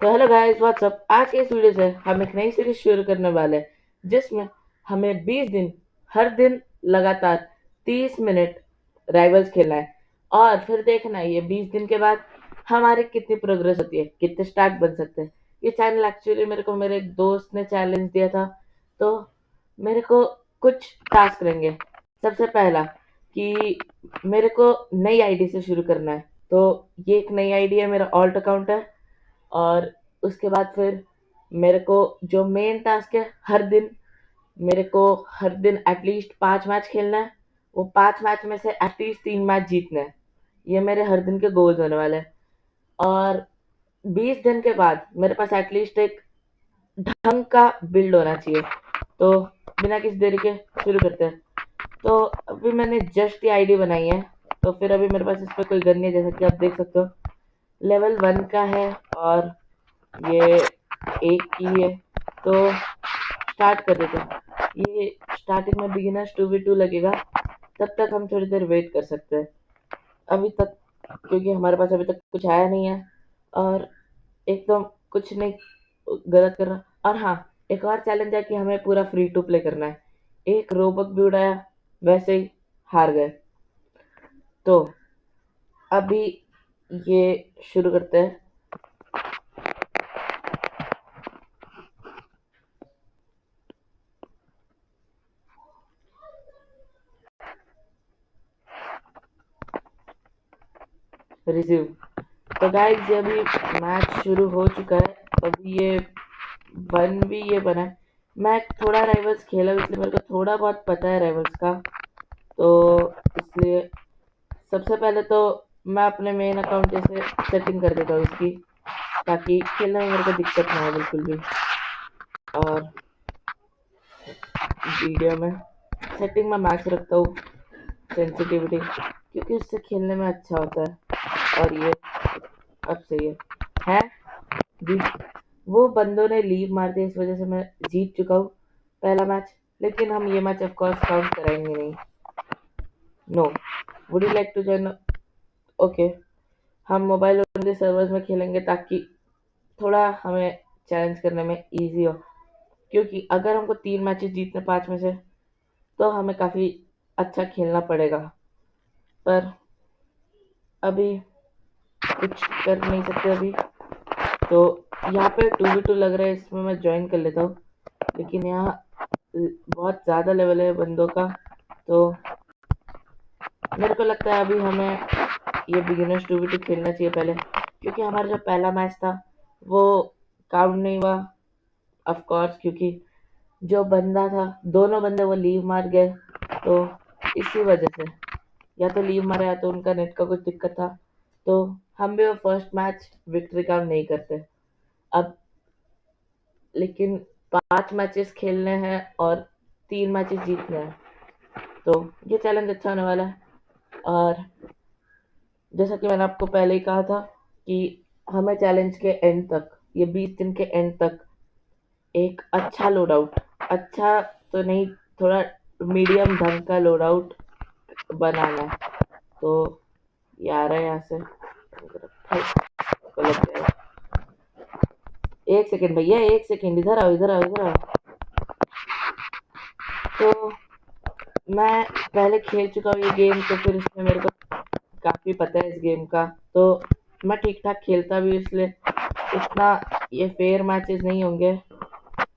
तो hello guys what's up. आज के इस वीडियो से हम एक नई सीरीज शुरू करने वाले हैं जिसमें हमें 20 दिन हर दिन लगातार 30 मिनट राइवल्स खेलना है और फिर देखना है ये 20 दिन के बाद हमारी कितनी प्रोग्रेस होती है, कितने स्टार्ट बन सकते हैं। ये चैनल एक्चुअली मेरे को मेरे एक दोस्त ने चैलेंज दिया था, तो मेरे को कुछ टास्क रहेंगे। सबसे पहला कि मेरे को नई आईडी से शुरू करना है, तो ये एक नई आईडी है, मेरा ऑल्ट अकाउंट है। और उसके बाद फिर मेरे को जो मेन टास्क है, मेरे को हर दिन एटलीस्ट 5 मैच खेलना है। वो 5 मैच में से एटलीस्ट 3 मैच जीतना है। ये मेरे हर दिन के गोल्स होने वाले हैं। और 20 दिन के बाद मेरे पास एटलीस्ट एक ढंग का बिल्ड होना चाहिए। तो बिना किसी देरी के शुरू करते हैं। तो अभी मैंने जस्ट ये आईडी बनाई है, तो फिर अभी मेरे पास इस पर कोई गन नहीं है, जैसा कि आप देख सकते हो। लेवल 1 का है और ये एक की है। तो स्टार्ट कर देते हैं। ये स्टार्टिंग में बिगिनर्स 2v2 लगेगा, तब तक हम थोड़ी देर वेट कर सकते हैं अभी तक, क्योंकि हमारे पास अभी तक कुछ आया नहीं है और एकदम कुछ नहीं गलत कर रहा। और हाँ, एक और चैलेंज है कि हमें पूरा फ्री टू प्ले करना है। एक रोबक भी उड़ाया, वैसे ही हार गए। तो अभी ये शुरू करते हैं। रिसीव। तो गाइस ये अभी मैच शुरू हो चुका है। अभी ये 1v ये बना है। मैं थोड़ा राइवल्स खेला हूं, इसलिए मेरे को थोड़ा बहुत पता है राइवल्स का। तो इसलिए सबसे पहले तो मैं अपने मेन अकाउंट जैसे सेटिंग कर देता हूँ इसकी, ताकि खेलने में मेरे को दिक्कत ना हो बिल्कुल भी। और वीडियो में सेटिंग में मैक्स रखता हूँ, सेंसिटिविटी, क्योंकि उससे खेलने में अच्छा होता है। और ये अब सही है जी। वो बंदों ने लीव मार दी, इस वजह से मैं जीत चुका हूँ पहला मैच। लेकिन हम ये मैच ऑफ कोर्स काउंट कराएंगे नहीं। No. Would you like to join? Okay. हम मोबाइल ओनली सर्वर्स में खेलेंगे ताकि थोड़ा हमें चैलेंज करने में इजी हो, क्योंकि अगर हमको 3 मैचेस जीतने 5 में से, तो हमें काफ़ी अच्छा खेलना पड़ेगा। पर अभी कुछ कर नहीं सकते अभी। तो यहाँ पे 2v2 लग रहा है, इसमें मैं ज्वाइन कर लेता हूँ। लेकिन यहाँ बहुत ज़्यादा लेवल है बंदों का, तो मेरे को लगता है अभी हमें ये बिगिनर्स 2v2 खेलना चाहिए पहले, क्योंकि हमारा जो पहला मैच था वो काउंट नहीं हुआ ऑफ कोर्स, क्योंकि जो बंदा था, दोनों बंदे वो लीव मार गए। तो इसी वजह से या तो लीव मारा या तो उनका नेट का कुछ दिक्कत था। तो हम भी वो फर्स्ट मैच विक्ट्री काउंट नहीं करते अब। लेकिन 5 मैचेस खेलने हैं और 3 मैचेस जीतने हैं, तो ये चैलेंज अच्छा होने वाला है। और जैसा कि मैंने आपको पहले ही कहा था कि हमें चैलेंज के एंड तक, ये 20 दिन के एंड तक एक अच्छा लोड आउट, अच्छा तो नहीं, थोड़ा मीडियम ढंग का लोड आउट बनाना है। तो ये आ रहा है यहाँ से, गलत है। एक सेकेंड भैया, एक सेकेंड, इधर आओ इधर आओ इधर आओ। तो मैं पहले खेल चुका हूँ ये गेम, तो फिर इसमें मेरे को काफ़ी पता है इस गेम का। तो मैं ठीक ठाक खेलता भी हूँ, इसलिए इतना ये फेयर मैचेस नहीं होंगे।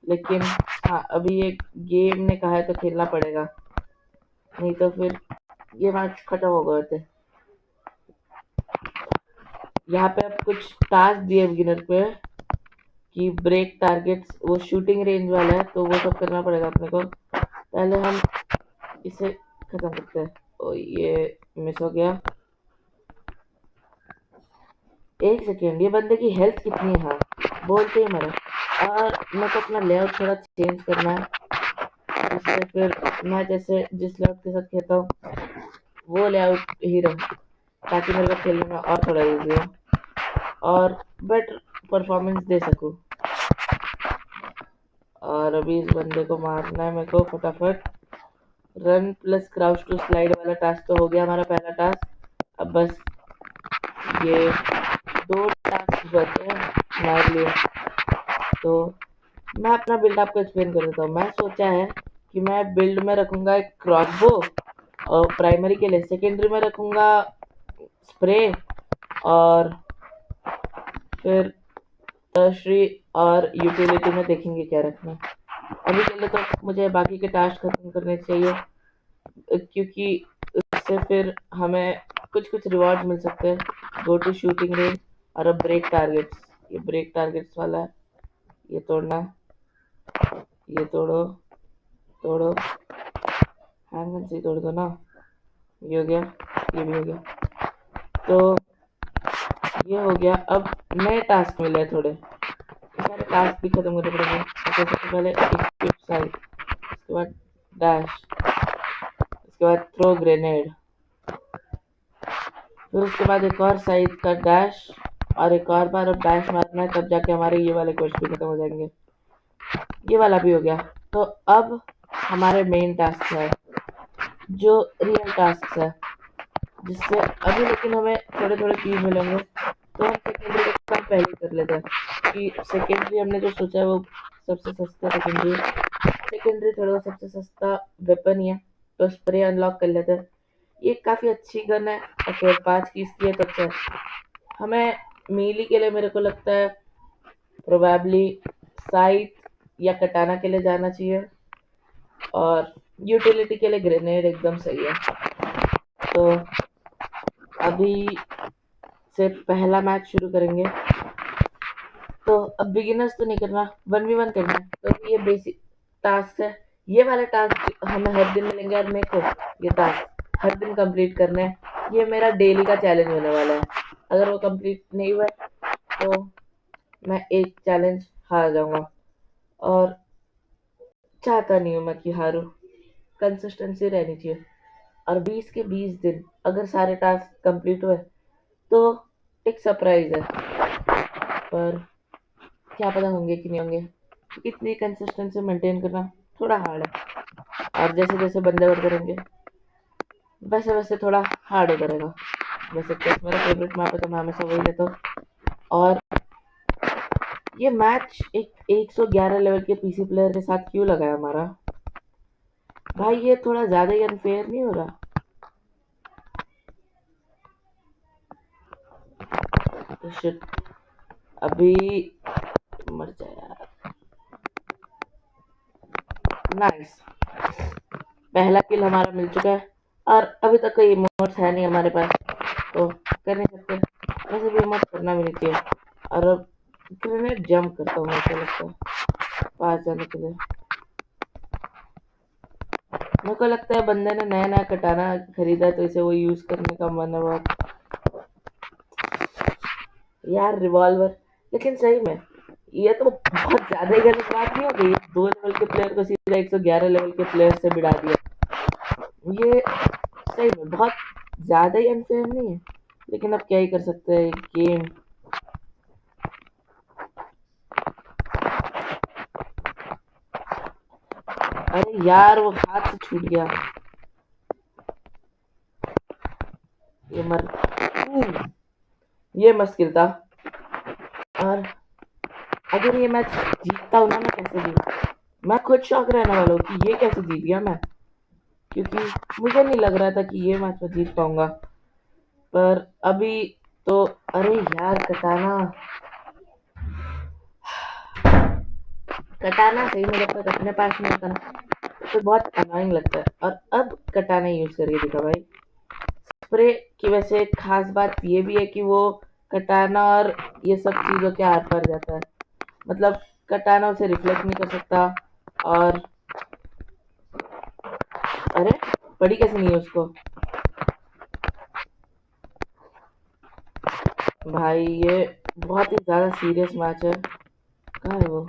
लेकिन हाँ, अभी ये गेम ने कहा है तो खेलना पड़ेगा, नहीं तो फिर ये मैच खत्म हो गए थे। यहाँ पे अब कुछ टास्क दिए बिगिनर पे कि ब्रेक टारगेट्स, वो शूटिंग रेंज वाला है, तो वो सब करना पड़ेगा अपने को। पहले हम इसे खत्म करते हैं। ओ ये मिस हो गया। एक सेकेंड, ये बंदे की हेल्थ कितनी है? हाँ, बोलते ही मरा। और मेरे को अपना लेआउट थोड़ा चेंज करना है, इससे फिर मैं जैसे जिस लेआउट के साथ खेलता हूँ वो लेआउट ही रहूँ, ताकि मेरे को खेलने में और थोड़ा ईजी हो और बेटर परफॉर्मेंस दे सकूँ। और अभी इस बंदे को मारना है मेरे को फटाफट। Run plus crouch to slide वाला टास्क तो हो गया हमारा पहला टास्क। अब बस ये 2 टास्क बचे हैं, मार लिए। तो मैं अपना बिल्ड आपको एक्सप्लेन कर देता हूँ। मैं सोचा है कि मैं बिल्ड में रखूँगा एक क्रॉसबो और प्राइमरी के लिए, सेकेंडरी में रखूँगा स्प्रे, और फिर टर्शरी और यूटिलिटी में देखेंगे क्या रखना है। अभी के लिए तो मुझे बाकी के टास्क खत्म करने चाहिए, क्योंकि इससे फिर हमें कुछ कुछ रिवॉर्ड मिल सकते हैं। गो टू शूटिंग रेंज और अब ब्रेक टारगेट्स। ये ब्रेक टारगेट्स वाला है, ये तोड़ना है, ये तोड़ो तोड़ो, हैंगन से ही तोड़ दो ना। ये हो गया, ये भी हो गया। तो ये हो गया। अब नए टास्क मिले हैं थोड़े, सारे टास्क भी खत्म करने पड़ेंगे। सबसे पहले इक्विप साइट, उसके बाद डैश, उसके बाद थ्रो ग्रेनेड, फिर उसके बाद एक और साइड का डैश, और एक और बार अब डैश मारना है, तब जाके हमारे ये वाले क्वेश्चन भी खत्म हो जाएंगे। ये वाला भी हो गया। तो अब हमारे मेन टास्क है, जो रियल टास्क है, जिससे अभी लेकिन हमें थोड़े थोड़े चीज मिलेंगे। तो हम सेकेंडरी का काम पहले कर लेते हैं कि सेकेंडरी हमने जो सोचा है वो सबसे सस्ता सेकेंडरी थोड़ा सबसे सस्ता वेपन ही है। तो स्प्रे अनलॉक कर लेते हैं। ये काफ़ी अच्छी गन है और फिर 5 की इसकी है, तो अच्छा है। हमें मीली के लिए मेरे को लगता है प्रोबेबली साइट या कटाना के लिए जाना चाहिए, और यूटिलिटी के लिए ग्रेनेड एकदम सही है। तो अभी से पहला मैच शुरू करेंगे। तो अब बिगिनर्स तो नहीं करना, 1v1 करना है। तो ये बेसिक टास्क है। ये वाले टास्क हमें हर दिन मिलेंगे, और मेरे को ये टास्क हर दिन कंप्लीट करने हैं। ये मेरा डेली का चैलेंज होने वाला है। अगर वो कंप्लीट नहीं हुआ तो मैं एक चैलेंज हार जाऊंगा, और चाहता नहीं हूँ मैं कि हारूं। कंसिस्टेंसी रहनी चाहिए। और 20 के 20 दिन अगर सारे टास्क कंप्लीट हुए तो एक सरप्राइज है, पर क्या पता होंगे कि नहीं होंगे। इतनी कंसिस्टेंसी मेंटेन करना थोड़ा हार्ड है, और जैसे जैसे बंदे बढ़ते रहेंगे वैसे वैसे थोड़ा हार्ड होता रहेगा। वैसे चेस मेरा फेवरेट मैप है, तो मैं हमेशा वही लेता हूँ। और ये मैच एक 111 लेवल के पीसी प्लेयर के साथ क्यों लगा है हमारा भाई? ये थोड़ा ज्यादा ही अनफेयर नहीं हो रहा? तो शिट, अभी मर जाए यार। नाइस, पहला किल हमारा मिल चुका है, और अभी तक कोई इमोट्स है नहीं हमारे पास, तो कर नहीं सकते। वैसे भी इमोट करना भी नहीं चाहिए। और अब ग्रेनेड जंप करता हूँ, मुझे लगता है पास जाने के लिए। मेरे को लगता है बंदे ने नया नया कटाना खरीदा है, तो इसे वो यूज करने का मन है बहुत। यार रिवॉल्वर, लेकिन सही में ये तो बहुत ज्यादा ही गलत बात नहीं हो गई? 2 लेवल के प्लेयर को सीधा 111 लेवल के प्लेयर से भिड़ा दिया। ये सही में बहुत ज्यादा ही अनफेयर नहीं है? लेकिन अब क्या ही कर सकते हैं, गेम। अरे यार वो हाथ से छूट गया। ये मर, ये मुश्किल था। और अगर ये मैच जीतता हूँ ना, मैं कैसे जीत, मैं खुद शौक रहने वाला हूँ कि ये कैसे जीत गया मैं, क्योंकि मुझे नहीं लग रहा था कि ये मैच मैं जीत पाऊंगा। पर अभी तो, अरे यार कटाना, कटाना सही में जब तक अपने पास नहीं होता ना तो बहुत अनोइंग लगता है। और अब कटाना यूज करके दिखा भाई। स्प्रे की वैसे एक खास बात ये भी है कि वो कटाना और ये सब चीजों के आर पार जाता है। मतलब कटाना उसे रिफ्लेक्ट नहीं कर सकता, और अरे पड़ी कैसे नहीं है उसको भाई? ये बहुत ही ज्यादा सीरियस मैच है। कहाँ है वो?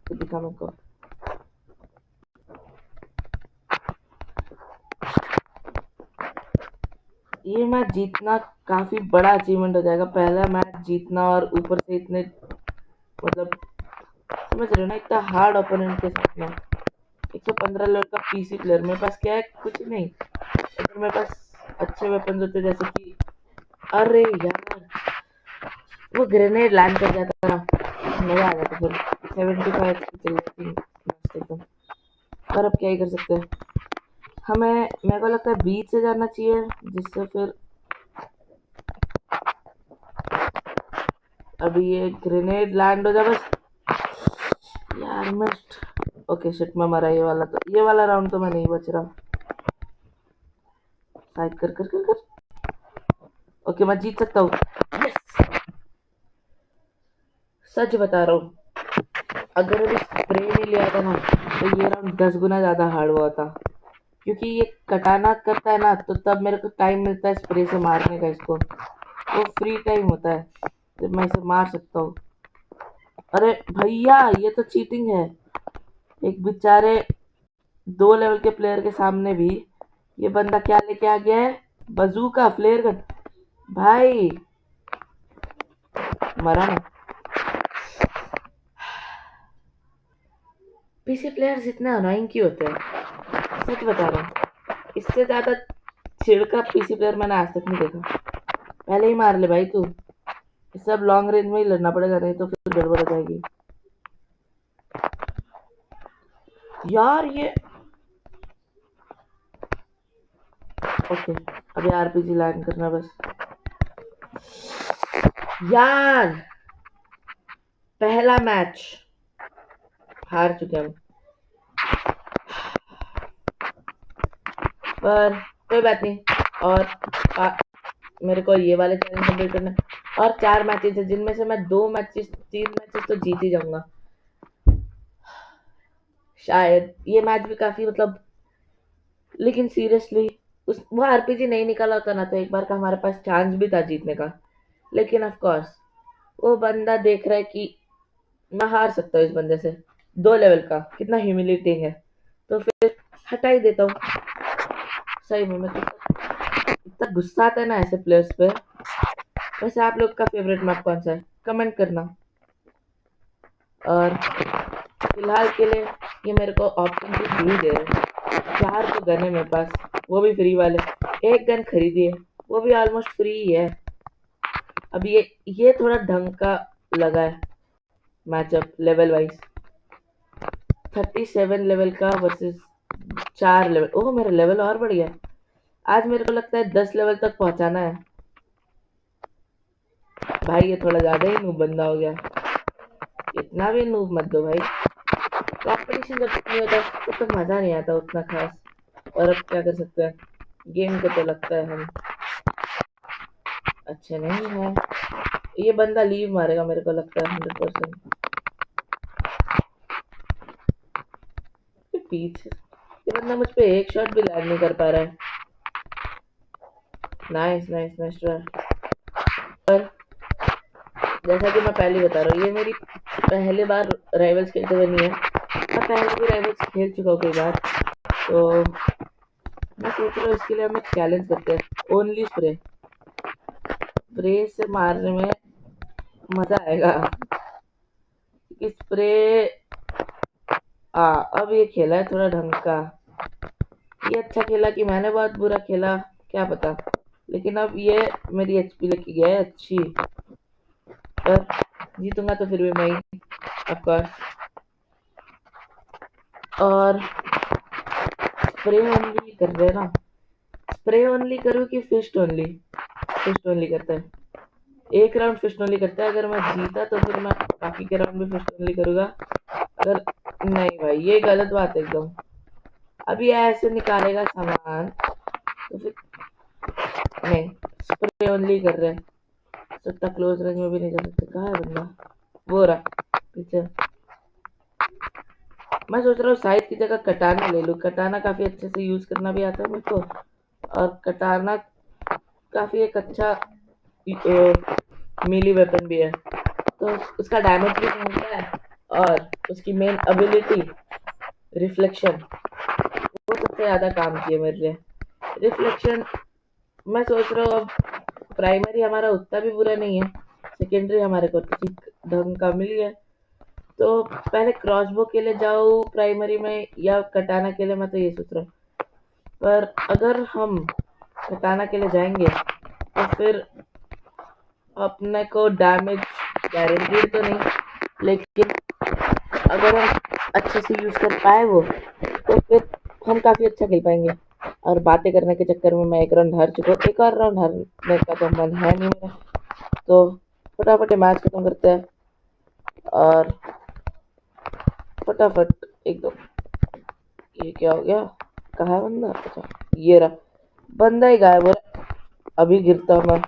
तो दिखा मेरे को। ये मैच जीतना काफी बड़ा अचीवमेंट हो जाएगा, पहला मैच जीतना, और ऊपर से इतने, मतलब समझ रहे हो ना, इतना हार्ड ओपोनेंट के साथ में। 115 लेवल का पीसी प्लेयर, मेरे पास क्या है? कुछ नहीं। अगर मेरे पास अच्छे वेपन होते जैसे कि, अरे यार वो ग्रेनेड लैंड कर जाता ना, मजा आ जाता फिर 75 चल जाती मस्त एकदम। पर अब क्या ही कर सकते हैं। हमें मेरे को लगता है बीच से जाना चाहिए, जिससे फिर अभी ये ग्रेनेड लैंड हो जाए बस। यार मिस्ट। ओके शिट, मैं मरा। ये वाला राउंड तो मैं नहीं बच रहा। शायद कर कर कर कर। ओके मैं जीत सकता हूँ। यस। सच बता रहा हूँ, अगर अभी स्प्रे नहीं लिया था ना तो ये राउंड 10 गुना ज्यादा हार्ड हुआ था। क्योंकि ये कटाना करता है ना, तो तब मेरे को टाइम मिलता है स्प्रे से मारने का इसको। वो फ्री टाइम होता है जब मैं इसे मार सकता हूँ। अरे भैया ये तो चीटिंग है। एक बेचारे 2 लेवल के प्लेयर के सामने भी ये बंदा क्या लेके आ गया है, बजूका फ्लेयर गन। भाई मरा ना। पीसी प्लेयर्स इतने अनोइंग क्यों होते हैं, सच बता रहा हूँ। इससे ज्यादा छिड़का पीसी प्लेयर मैंने आज तक नहीं देखा। पहले ही मार ले भाई तू। इससे अब लॉन्ग रेंज में ही लड़ना पड़ेगा, नहीं तो फिर गड़बड़ हो जाएगी। यार ये ओके, अभी आरपीजी लैंड करना बस। यार पहला मैच हार चुके हम, पर कोई बात नहीं। और मेरे को ये वाले चैलेंज कंप्लीट करना है। और 4 मैचेस है, जिनमें से मैं 3 मैचेस तो जीत ही जाऊंगा शायद। ये मैच भी काफी मतलब, लेकिन सीरियसली वो आरपीजी नहीं निकाला होता ना तो एक बार का हमारे पास चांस भी था जीतने का। लेकिन ऑफ कोर्स वो बंदा देख रहा है कि मैं हार सकता हूँ इस बंदे से। 2 लेवल का कितना ह्यूमिलेटिंग है, तो फिर हटा ही देता हूँ। सही में मैं इतना गुस्सा आता है ना ऐसे प्लेयर्स पे। वैसे आप लोग का फेवरेट मैप कौन सा है, कमेंट करना। और फिलहाल के लिए ये मेरे को ऑप्शन भी फ्री दे रहे हैं। 4 तो गन है मेरे पास, वो भी फ्री वाले। एक गन खरीदी है, वो भी ऑलमोस्ट फ्री ही है। अब ये थोड़ा ढंग का लगा है मैचअप लेवल वाइज। 37 लेवल का वर्सेस 4 लेवल। ओह मेरा लेवल और बढ़ गया। आज मेरे को लगता है 10 लेवल तक पहुंचाना है। भाई ये थोड़ा ज्यादा ही नूब बंदा हो गया। इतना भी नूब मत दो भाई। कंपटीशन जब नहीं होता तो मजा नहीं आता उतना खास। और अब क्या कर सकते हैं, गेम को तो लगता है हम अच्छे नहीं है। ये बंदा लीव मारेगा मेरे को लगता है 100%। पीछे ये बंदा मुझ पे एक शॉट भी लैंड नहीं कर पा रहा है। Nice nice nice try. पर जैसा कि मैं पहले बता रहा हूँ, ये मेरी पहली बार राइवल्स खेलते हुए नहीं है। मैं पहले भी राइवल्स खेल चुका हूँ कई बार। तो मैं सोच रहा हूँ इसके लिए हम एक चैलेंज करते हैं, ओनली स्प्रे। स्प्रे से मारने में मजा आएगा। स्प्रे अब ये खेला है थोड़ा ढंग का। ये अच्छा खेला कि मैंने बहुत बुरा खेला, क्या पता। लेकिन अब ये मेरी एचपी लेके गया है अच्छी। पर जीतूंगा तो फिर भी मैं ही ऑफ कोर्स। और स्प्रे ओनली कर रहे हैं ना, स्प्रे ओनली करूँ कि फिस्ट ओनली। फिस्ट ओनली करता है, एक राउंड फिस्ट ओनली करता है। अगर मैं जीता तो फिर मैं बाकी के राउंड भी फिस्ट ओनली करूंगा। अगर नहीं भाई ये गलत बात है एकदम। अभी ऐसे निकालेगा सामान तो फिर नहीं, स्प्रे ओनली कर रहे हैं। सत्ता क्लोज रेंज में भी नहीं जा सकते। कहाँ है बंदा, वो रहा पीछे। मैं सोच रहा हूँ साइड की जगह कटाना ले लूँ। कटाना काफी अच्छे से यूज करना भी आता है मेरे को। और कटाना काफी एक अच्छा मीली वेपन भी है, तो उसका डैमेज भी नहीं होता है। और उसकी मेन एबिलिटी रिफ्लेक्शन, वो सबसे ज्यादा काम की है मेरे लिए। रिफ्लेक्शन मैं सोच रहा हूँ अब प्राइमरी हमारा उतना भी बुरा नहीं है, सेकेंडरी हमारे को ठीक ढंग का मिल गया। तो पहले क्रॉसबो के लिए जाओ प्राइमरी में या कटाना के लिए, मैं तो ये सोच रहा हूँ। पर अगर हम कटाना के लिए जाएंगे तो फिर अपने को डैमेज गारंटीड तो नहीं, लेकिन अगर हम अच्छे से यूज़ कर पाए वो, तो फिर हम काफ़ी अच्छा खेल पाएंगे। और बातें करने के चक्कर में मैं एक राउंड हार चुका हूँ, एक और राउंड हारने का तो मन है नहीं मेरा। तो फटाफट मैच खत्म करते हैं और फटाफट एकदम। ये क्या हो गया? कहाँ है बंदा? अच्छा, ये रहा। बंदा ही गायब हो रहा। अभी गिरता मैं,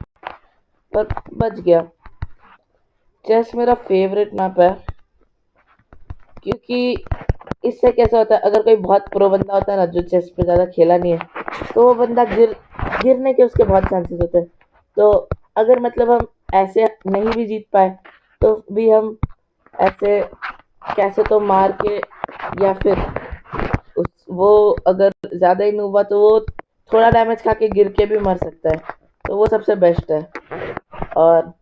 पर बच गया। चेस मेरा फेवरेट मैप है, क्योंकि इससे कैसा होता है, अगर कोई बहुत प्रो बंदा होता है ना, जो चेस पे ज़्यादा खेला नहीं है, तो वो बंदा गिरने के उसके बहुत चांसेस होते हैं। तो अगर मतलब हम ऐसे नहीं भी जीत पाए, तो भी हम ऐसे कैसे तो मार के, या फिर वो अगर ज़्यादा ही नूब हुआ तो वो थोड़ा डैमेज खा के गिर के भी मर सकता है। तो वो सबसे बेस्ट है। और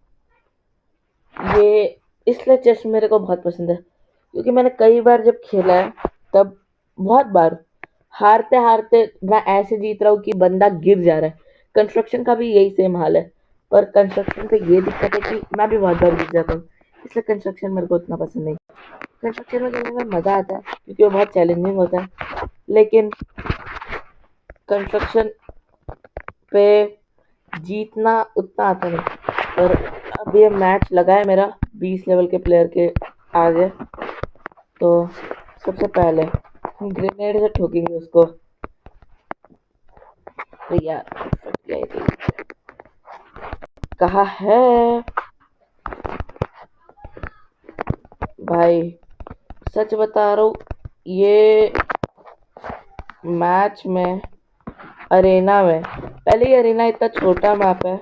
ये इसलिए चेस मेरे को बहुत पसंद है, क्योंकि मैंने कई बार जब खेला है, तब बहुत बार हारते हारते मैं ऐसे जीत रहा हूँ कि बंदा गिर जा रहा है। कंस्ट्रक्शन का भी यही सेम हाल है, पर कंस्ट्रक्शन पे ये दिक्कत है कि मैं भी बहुत बार गिर जाता हूँ। इसलिए कंस्ट्रक्शन मेरे को उतना पसंद नहीं। कंस्ट्रक्शन में खेलने में मज़ा आता है, क्योंकि वो बहुत चैलेंजिंग होता है। लेकिन कंस्ट्रक्शन पे जीतना उतना आता नहीं। और अब ये मैच लगा है मेरा 20 लेवल के प्लेयर के आगे। तो सबसे पहले हम ग्रेनेड से ठोकेंगे उसको। तो यार फट गया ये तो। कहाँ है भाई? सच बता रहा हूँ, ये मैच में, अरेना में, पहले ही अरेना इतना छोटा मैप है,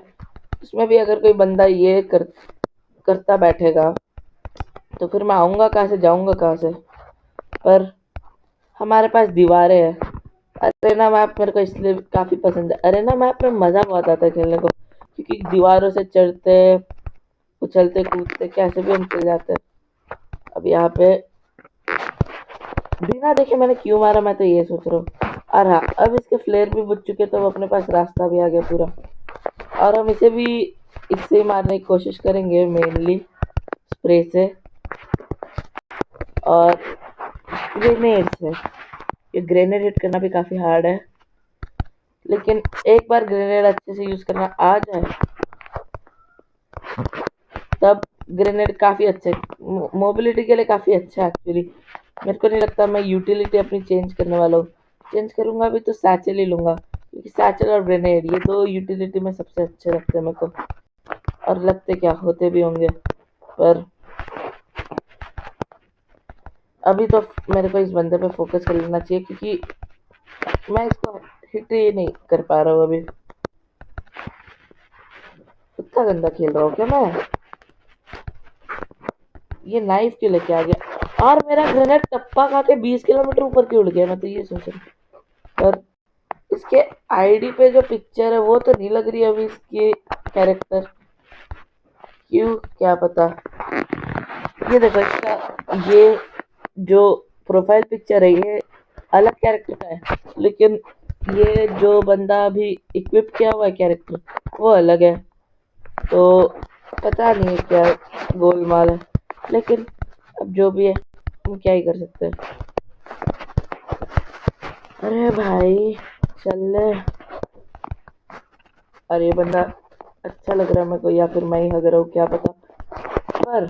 उसमें भी अगर कोई बंदा ये करता बैठेगा, तो फिर मैं आऊँगा कहाँ से, जाऊँगा कहाँ से? पर हमारे पास दीवारें हैं। अरेना मैप मेरे को इसलिए काफ़ी पसंद है। अरेना मैप में मज़ा बहुत आता है खेलने को, क्योंकि दीवारों से चढ़ते, उछलते कूदते कैसे भी हम चल जाते हैं। अब यहाँ पे बिना देखे मैंने क्यों मारा, मैं तो ये सोच रहा हूँ। और हाँ, अब इसके फ्लेयर भी बुझ चुके, तो अपने पास रास्ता भी आ गया पूरा। और हम इसे भी इससे ही मारने की कोशिश करेंगे, मेनली स्प्रे से और ग्रेनेड से। ये ग्रेनेड हिट करना भी काफ़ी हार्ड है, लेकिन एक बार ग्रेनेड अच्छे से यूज़ करना आ जाए, तब ग्रेनेड काफ़ी अच्छे, मोबिलिटी के लिए काफ़ी अच्छा है एक्चुअली। मेरे को नहीं लगता मैं यूटिलिटी अपनी चेंज करने वाला हूँ। चेंज करूँगा भी तो सैचल ही लूँगा, क्योंकि सैचल और ग्रेनेड ये दो यूटिलिटी में सबसे अच्छे लगते हैं मेरे को। और लगते क्या होते भी होंगे, पर अभी तो मेरे को इस बंदे पे फोकस कर लेना चाहिए, क्योंकि मैं इसको हिट ही नहीं कर पा रहा हूँ अभी। इतना गंदा खेल रहा हूँ क्या मैं? ये नाइफ क्यों लेके आ गया? और मेरा ग्रेनेड टप्पा खा के 20 किलोमीटर ऊपर क्यों उड़ गया? मैं तो ये सोच रहा हूँ। पर इसके आईडी पे जो पिक्चर है वो तो नहीं लग रही अभी इसकी कैरेक्टर। क्यों, क्या पता। ये देखो, इसका ये जो प्रोफाइल पिक्चर है, ये अलग कैरेक्टर का है, लेकिन ये जो बंदा अभी इक्विप किया हुआ है कैरेक्टर, वो अलग है। तो पता नहीं क्या गोलमाल है, लेकिन अब जो भी है, हम क्या ही कर सकते हैं। अरे भाई, चल ले। अरे बंदा अच्छा लग रहा है मेरे को, या फिर मैं ही हग रहा हूँ, क्या पता। पर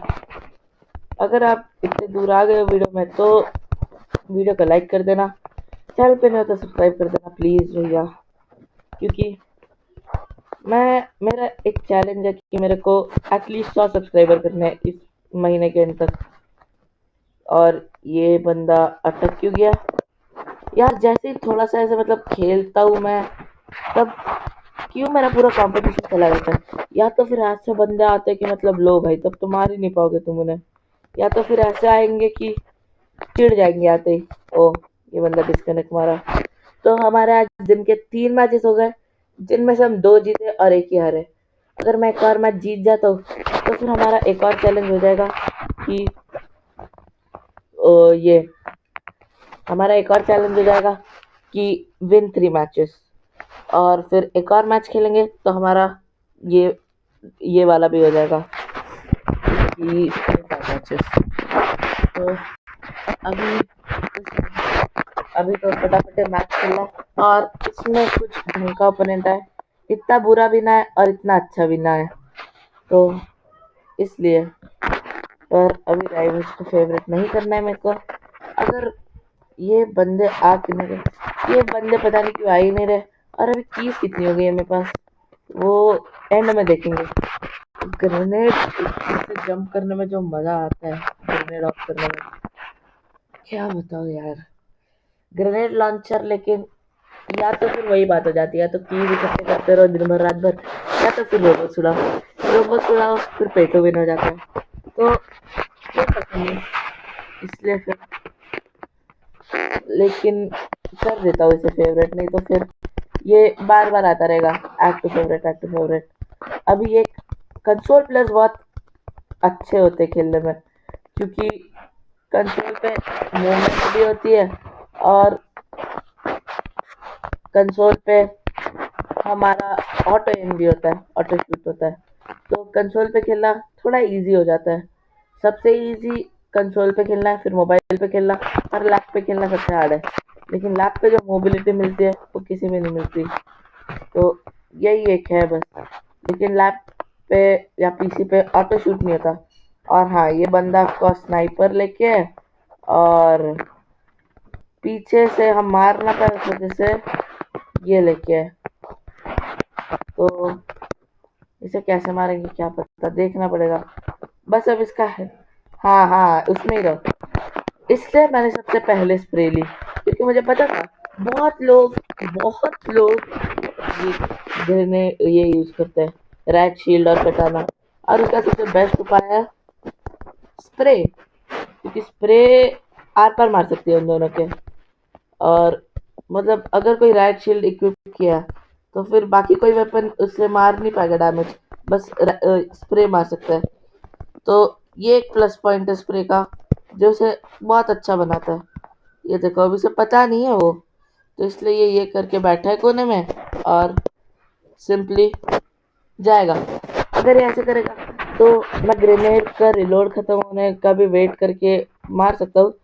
अगर आप इतने दूर आ गए हो वीडियो में, तो वीडियो को लाइक कर देना, चैनल पे नहीं हो तो सब्सक्राइब कर देना प्लीज़ भैया। क्योंकि मेरा एक चैलेंज है कि मेरे को एटलीस्ट 100 सब्सक्राइबर करने हैं इस महीने के एंड तक। और ये बंदा अटक क्यों गया यार? जैसे ही थोड़ा सा ऐसे मतलब खेलता हूँ मैं, तब क्यों मेरा पूरा कंपटीशन चला जाता है? या तो फिर ऐसे बंदे आते हैं कि मतलब लो भाई, तब तो मार ही नहीं पाओगे तुम उन्हें। या तो फिर ऐसे आएंगे कि चिढ़ जाएंगे आते ही, ओ ये बंदा डिस्कनेक्ट मारा। तो हमारे आज दिन के 3 मैचेस हो गए, जिनमें से हम 2 जीते और 1 ही हारे। अगर मैं एक और मैच जीत जाता हूँ, तो फिर हमारा एक और चैलेंज हो जाएगा कि ये हमारा एक और चैलेंज हो जाएगा कि विन 3 मैचेस। और फिर एक और मैच खेलेंगे तो हमारा ये ये वाला भी हो जाएगा। ही 5 मैचेस। तो अभी अभी तो फटाफट मैच खेला और इसमें कुछ ढंग का ओपोनेंट है, इतना बुरा भी ना है और इतना अच्छा भी ना है, तो इसलिए। पर अभी राइवल्स को फेवरेट नहीं करना है मेरे को। अगर ये बंदे आ क्यों नहीं रहे, ये बंदे पता नहीं क्यों आ ही नहीं रहे। और अभी कीज कितनी हो गई है मेरे पास, वो एंड में देखेंगे। ग्रेनेड से जंप करने में जो मजा आता है, ग्रेनेड ऑफ करने में, क्या बताओ यार। ग्रेनेड लॉन्चर, लेकिन या तो फिर वही बात हो जाती है, या तो कीज इकट्ठे करते रहो दिन भर रात भर, या तो फिर रोबोट उड़ाओ फिर पेटो विन हो जाता है। तो ये पसंद है, इसलिए फिर लेकिन कर देता हूँ इसे फेवरेट, नहीं तो फिर ये बार बार आता रहेगा, act two favourite act two favourite. अभी ये कंसोल प्लेयर्स बहुत अच्छे होते हैं खेलने में, क्योंकि कंसोल पे मूवमेंट भी होती है और कंसोल पे हमारा ऑटो एम भी होता है, ऑटो शूट होता है। तो कंसोल पे खेलना थोड़ा इजी हो जाता है, सबसे इजी कंसोल पे खेलना है, फिर मोबाइल पे खेलना और लैप पे खेलना सबसे हार्ड है। लेकिन लैप पे जो मोबिलिटी मिलती है वो किसी में नहीं मिलती, तो यही एक है बस। लेकिन लैप पे या पीसी पे ऑटो शूट नहीं होता। और हाँ, ये बंदा आपको स्नाइपर लेके है और पीछे से हम मार ना पाए उस वजह से ये लेके है, तो इसे कैसे मारेंगे क्या पता, देखना पड़ेगा। बस अब इसका है, हाँ हाँ उसमें ही रहो। इसलिए मैंने सबसे पहले स्प्रे ली, क्योंकि मुझे पता था बहुत लोग ये यूज करते हैं, रैट शील्ड और कटाना, और उसका सबसे बेस्ट उपाय है स्प्रे, क्योंकि स्प्रे आर पार मार सकती है उन दोनों के। और मतलब अगर कोई रैट शील्ड इक्विप किया तो फिर बाकी कोई वेपन उससे मार नहीं पाएगा डैमेज, बस स्प्रे मार सकता है। तो ये एक प्लस पॉइंट है स्प्रे का, जो उसे बहुत अच्छा बनाता है। ये देखो अभी उसे पता नहीं है वो, तो इसलिए ये करके बैठा है कोने में और सिंपली जाएगा। अगर ये ऐसे करेगा तो मैं ग्रेनेड का रिलोड खत्म होने का भी वेट करके मार सकता हूँ,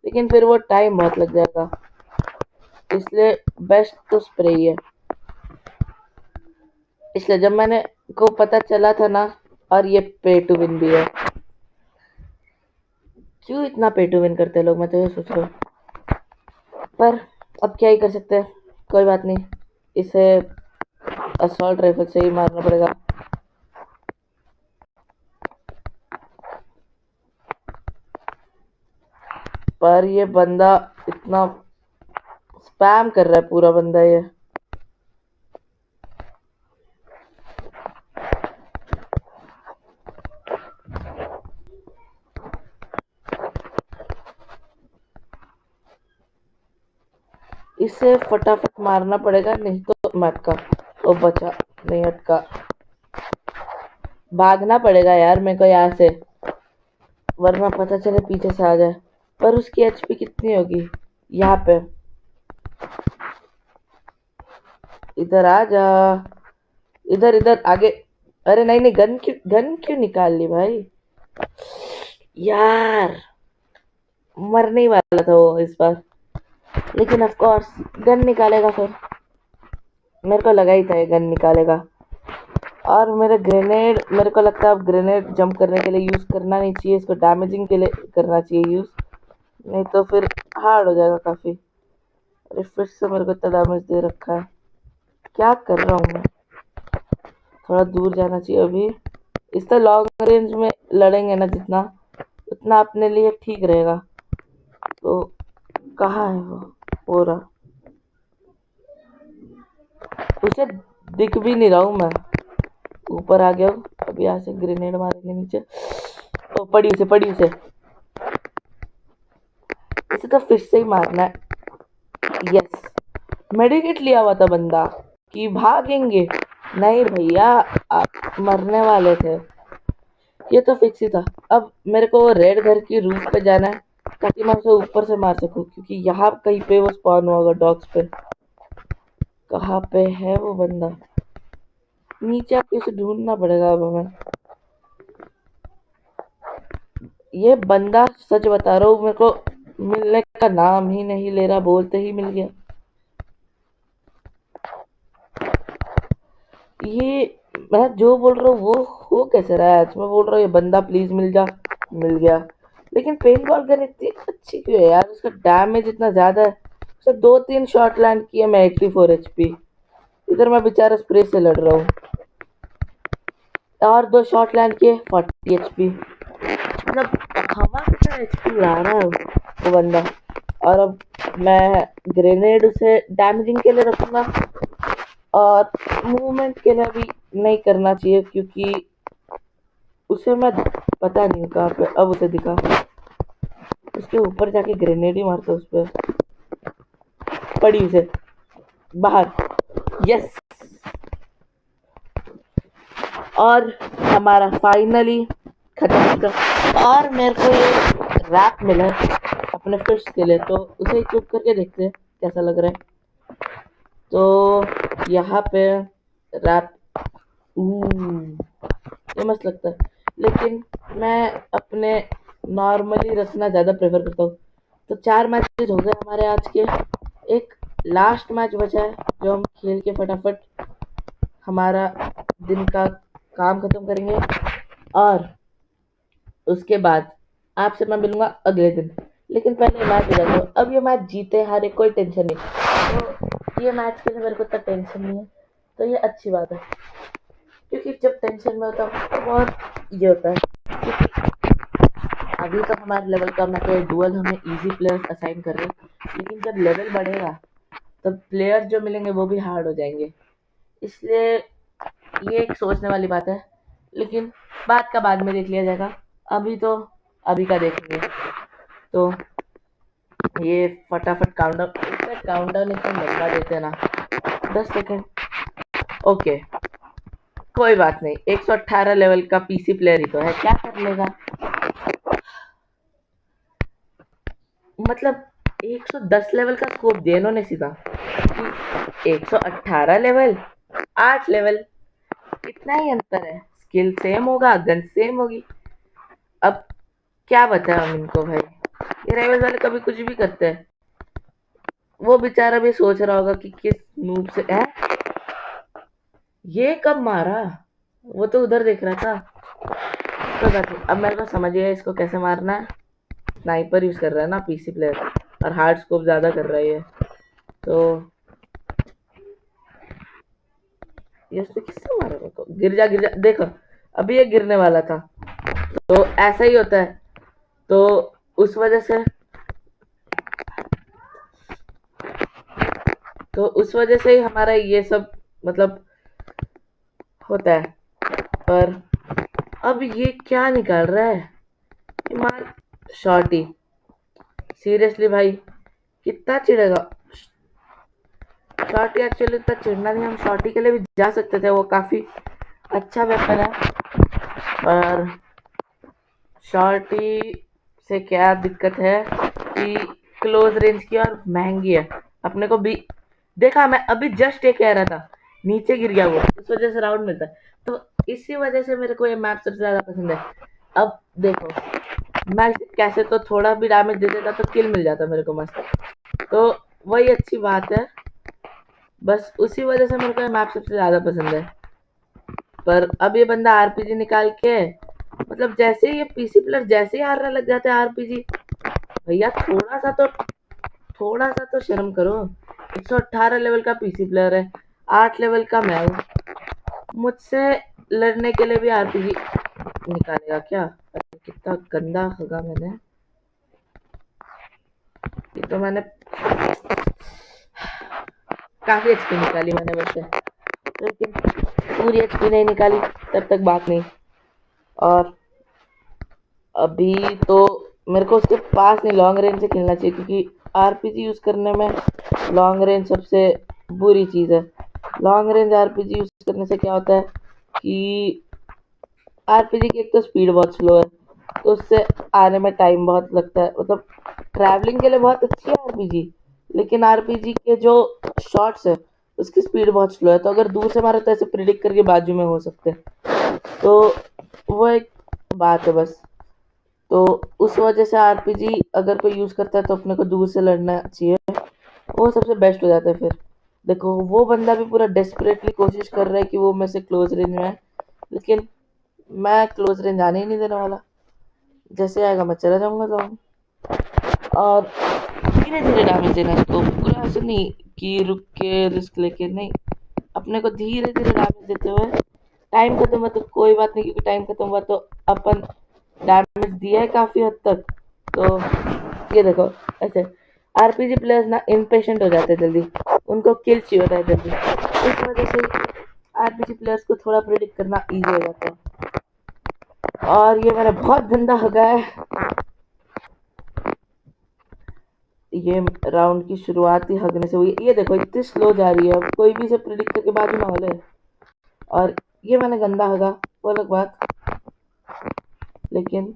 लेकिन फिर वो टाइम बहुत लग जाएगा, इसलिए बेस्ट तो स्प्रे ही है। इसलिए जब मैंने को पता चला था ना, और ये पे टू विन भी है, क्यों इतना पे टू विन करते हैं लोग, मैं तो ये सोच रहा हूँ। पर अब क्या ही कर सकते हैं, कोई बात नहीं, इसे असॉल्ट राइफल से ही मारना पड़ेगा। पर ये बंदा इतना स्पैम कर रहा है, पूरा बंदा ये। इसे फटाफट मारना पड़ेगा, नहीं तो मैं अटका। ओ बचा, नहीं अटका। भागना पड़ेगा यार मेरे को यहाँ से, वरना पता चले पीछे से आ जाए। पर उसकी एचपी कितनी होगी यहाँ पे, इधर आ जा, इधर इधर आगे। अरे नहीं नहीं, गन क्यों निकाल ली भाई, यार मरने ही वाला था वो इस बार। लेकिन ऑफ कोर्स गन निकालेगा फिर, मेरे को लगा ही था ये गन निकालेगा। और मेरे को लगता है अब ग्रेनेड जंप करने के लिए यूज करना नहीं चाहिए, इसको डैमेजिंग के लिए करना चाहिए यूज, नहीं तो फिर हार्ड हो जाएगा काफी। अरे फिर से मेरे को इतना डैमेज दे रखा है, क्या कर रहा हूँ मैं। थोड़ा दूर जाना चाहिए अभी, इससे लॉन्ग रेंज में लड़ेंगे ना जितना, उतना अपने लिए ठीक रहेगा। तो कहाँ है वो रहा, उसे दिख भी नहीं रहा हूँ मैं, ऊपर आ गया हूँ। अब यहाँ से ग्रेनेड मारेंगे नीचे, तो पड़ी उसे इसे तो फिर से ही मारना है। यस, मेडिकेट लिया हुआ था बंदा कि भागेंगे, नहीं भैया आप मरने वाले थे, ये तो फिक्स ही था। अब मेरे को वो रेड घर की रूफ पे जाना है, ताकि मैं उसे ऊपर से मार सकूं, क्योंकि यहाँ कहीं पे वो स्पॉन होगा डॉग्स पे। कहाँ पे है वो बंदा, नीचे आके उसे ढूंढना पड़ेगा अब हमें। ये बंदा सच बता रहा हूँ, मेरे को मिलने का नाम ही नहीं ले रहा, बोलते ही मिल गया। ये मैं जो बोल रहा हूँ वो हो कैसे रहा है आज। मैं बोल रहा हूँ ये बंदा प्लीज मिल जा, मिल गया। लेकिन पेन बॉल गन इतनी अच्छी क्यों है यार, उसका डैमेज इतना ज्यादा है। उसने 2-3 शॉट लैंड किए, मैं 84 HP। इधर मैं बेचारा स्प्रे से लड़ रहा हूँ, और 2 शॉट लैंड किए 40 HP। मतलब हवा कितना HP उड़ा रहा है वो बंदा। और अब मैं ग्रेनेड उसे डैमेजिंग के लिए रखूंगा, और मूवमेंट के लिए भी नहीं करना चाहिए, क्योंकि उसे मैं पता नहीं कहाँ पे। अब उसे दिखा, उसके ऊपर जाके ग्रेनेड ही मारता उस पर, पड़ी उसे बाहर। यस, और हमारा फाइनली खत्म होगा। और मेरे को ये रैप मिला है अपने फिश के लिए, तो उसे इक्विप करके देखते हैं कैसा लग रहा है। तो यहाँ पे रैप, ये मस्त लगता है, लेकिन मैं अपने नॉर्मली रखना ज़्यादा प्रेफर करता हूँ। तो 4 मैचेस हो गए हमारे आज के। एक लास्ट मैच बचा है जो हम खेल के फटाफट हमारा दिन का काम खत्म करेंगे, और उसके बाद आपसे मैं मिलूंगा अगले दिन। लेकिन पहले मैच हो जाता है। अब ये मैच जीते हारे कोई टेंशन नहीं, तो ये मैच के लिए मेरे को इतना टेंशन नहीं है, तो ये अच्छी बात है। क्योंकि जब टेंशन में होता हूँ तो बहुत ये होता है, क्योंकि अभी तो हमारे लेवल का ना कोई डुअल हमें इजी प्लेयर्स असाइन कर रहे हैं, लेकिन जब लेवल बढ़ेगा तब प्लेयर्स जो मिलेंगे वो भी हार्ड हो जाएंगे। इसलिए ये एक सोचने वाली बात है, लेकिन बात का बाद में देख लिया जाएगा। अभी तो अभी का देखेंगे। तो ये फटाफट काउंटडाउन इतना लंबा देते हैं ना, 10 सेकेंड। ओके, कोई बात नहीं, 118 लेवल का पीसी प्लेयर ही तो है, क्या कर लेगा। मतलब 110 लेवल का स्कोप दिया इन्होंने सीधा, कि 118 लेवल 8 लेवल, इतना ही अंतर है। स्किल सेम होगा, गन सेम होगी। अब क्या बचा हम इनको भाई। ये राइवल वाले कभी कुछ भी करते हैं। वो बेचारा भी सोच रहा होगा कि किस नूब से है ये, कब मारा। वो तो उधर देख रहा था। कोई बात नहीं, अब मेरे को समझ गया इसको कैसे मारना है। स्नाइपर यूज कर रहा है ना पीसी प्लेयर, और हार्ड स्कोप ज्यादा कर रहा है ये। तो ये उसने किससे मारा मेरे को। गिर जा गिर जा, देखो अभी ये गिरने वाला था। तो ऐसा ही होता है। तो उस वजह से ही हमारा ये सब मतलब होता है। पर अब ये क्या निकाल रहा है, मार शॉर्टी। सीरियसली भाई, कितना चिढ़ेगा। शॉर्टी एक्चुअली इतना चिढ़ना नहीं, हम शॉर्टी के लिए भी जा सकते थे, वो काफी अच्छा वेपन है। पर शॉर्टी से क्या दिक्कत है कि क्लोज रेंज की और महंगी है। अपने को भी देखा, मैं अभी जस्ट ये कह रहा था, नीचे गिर गया वो, इस वजह से राउंड मिलता है। तो इसी वजह से मेरे को ये मैप सबसे ज्यादा पसंद है। अब देखो, मैं कैसे तो थोड़ा भी डैमेज दे देता तो किल मिल जाता मेरे को मस्त। तो वही अच्छी बात है, बस उसी वजह से मेरे को ये मैप सबसे ज्यादा पसंद है। पर अब ये बंदा आरपीजी निकाल के, मतलब जैसे ही ये पीसी प्लेयर जैसे ही हारने लग जाते हैं आरपीजी, भैया थोड़ा सा तो शर्म करो। 118 लेवल का पीसी प्लेयर है, 8 लेवल का मैं हूँ, मुझसे लड़ने के लिए भी आरपीजी निकालेगा क्या। अरे कितना गंदा खगा मैंने, ये तो मैंने काफी एचपी निकाली मैंने वैसे, लेकिन पूरी एचपी नहीं निकाली, तब तक बात नहीं। और अभी तो मेरे को उसके पास नहीं लॉन्ग रेंज से खेलना चाहिए, क्योंकि आरपीजी यूज करने में लॉन्ग रेंज सबसे बुरी चीज है। लॉन्ग रेंज आरपीजी यूज करने से क्या होता है कि आरपीजी की एक तो स्पीड बहुत स्लो है, तो उससे आने में टाइम बहुत लगता है। मतलब ट्रैवलिंग के लिए बहुत अच्छी है आरपीजी, लेकिन आरपीजी के जो शॉट्स है उसकी स्पीड बहुत स्लो है, तो अगर दूर से मारे तो ऐसे प्रिडिक्ट करके बाजू में हो सकते हैं। तो वो एक बात है बस। तो उस वजह से आरपीजी अगर कोई यूज़ करता है तो अपने को दूर से लड़ना चाहिए, वो सबसे बेस्ट हो जाता है। फिर देखो वो बंदा भी पूरा डेस्परेटली कोशिश कर रहा है कि वो मेरे से क्लोज रेंज में है, लेकिन मैं क्लोज रेंज आने ही नहीं देने वाला। जैसे आएगा मैं चला जाऊंगा तो, और धीरे धीरे डैमेज देना इसको, पूरा ऐसे नहीं कि रुक के रिस्क लेके, नहीं, अपने को धीरे धीरे डैमेज देते हुए। टाइम खत्म हुआ तो कोई बात नहीं, क्योंकि टाइम खत्म हुआ तो अपन डैमेज दिया है काफी हद तक। तो ये देखो ऐसे आरपीजी प्लेयर्स ना इम्पेशेंट हो जाते हैं जल्दी, उनको किल चाहिए होता है जल्दी, इस वजह से आरपीजी प्लेयर्स को थोड़ा प्रेडिक्ट करना इजी हो जाता है। और ये मेरा बहुत गंदा हो गया है, ये राउंड की शुरुआत ही हगने से हुई। ये देखो इतनी स्लो जा रही है, अब कोई भी इसे प्रिडिक्ट करके बाजू ना वाले। और ये मैंने गंदा हगा, वो अलग बात, लेकिन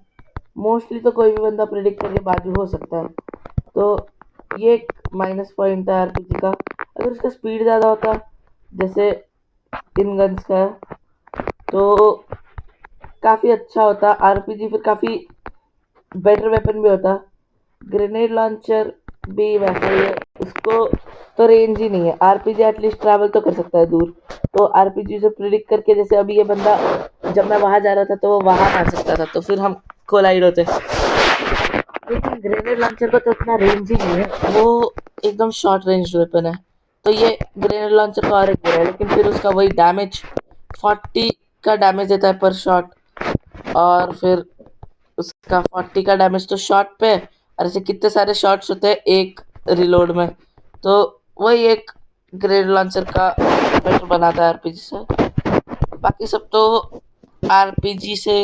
मोस्टली तो कोई भी बंदा प्रिडिक्ट करके बाजू हो सकता है। तो ये एक माइनस पॉइंट है आरपीजी का। अगर उसका स्पीड ज़्यादा होता जैसे इन गन्स का है, तो काफ़ी अच्छा होता आरपीजी, फिर काफ़ी बेटर वेपन भी होता। ग्रेनेड लॉन्चर भी वैसा ही है, उसको तो रेंज ही नहीं है। आरपीजी एटलीस्ट ट्रैवल तो कर सकता है दूर, तो आरपीजी से प्रिडिक्ट करके, जैसे अभी ये बंदा जब मैं वहां जा रहा था तो वो वहां मार सकता था, तो फिर हम कोलाइड होते। लेकिन ग्रेनेड लॉन्चर का तो इतना रेंज ही नहीं है, वो एकदम शॉर्ट रेंज वेपन है। तो ये ग्रेनेड लॉन्चर का और एक बुरा है, लेकिन फिर उसका वही डैमेज 40 का डैमेज देता है पर शॉट, और फिर उसका 40 का डैमेज तो शॉट पे, और ऐसे कितने सारे शॉट्स होते हैं एक रिलोड में, तो वही एक ग्रेनेड लॉन्चर का बेटर बनाता है आरपीजी से। बाकी सब तो आरपीजी से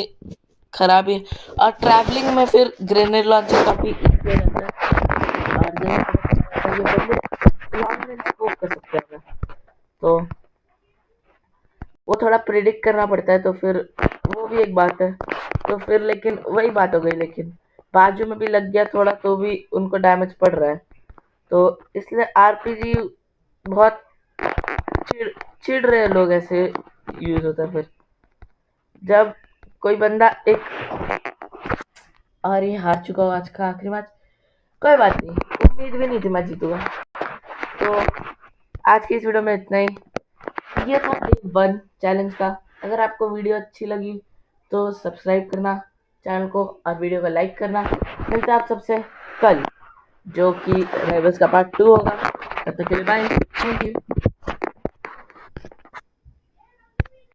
खराब ही है। और ट्रैवलिंग में फिर ग्रेनेड लॉन्चर काफी इजी हो जाता है, और जैसे ये बंदे लॉन्ग रेंज स्कोप कर सकते हैं, तो वो थोड़ा प्रिडिक्ट करना पड़ता है, तो फिर वो भी एक बात है। तो फिर लेकिन वही बात हो गई, लेकिन बाजू में भी लग गया थोड़ा तो भी उनको डैमेज पड़ रहा है, तो इसलिए आरपीजी बहुत चिड़ चिढ़ रहे लोग ऐसे यूज होता है। फिर जब कोई बंदा एक, और ये हार चुका हूँ आज का आखिरी मैच, कोई बात नहीं, उम्मीद भी नहीं थी मैं जीतूंगा। तो आज की इस वीडियो में इतना ही, ये था डे 1 चैलेंज का। अगर आपको वीडियो अच्छी लगी तो सब्सक्राइब करना चैनल को, और वीडियो को लाइक करना। मिलता है आप सबसे कल, जो कि राइवल्स का पार्ट 2 होगा। तब तक के लिए बाय, थैंक यू।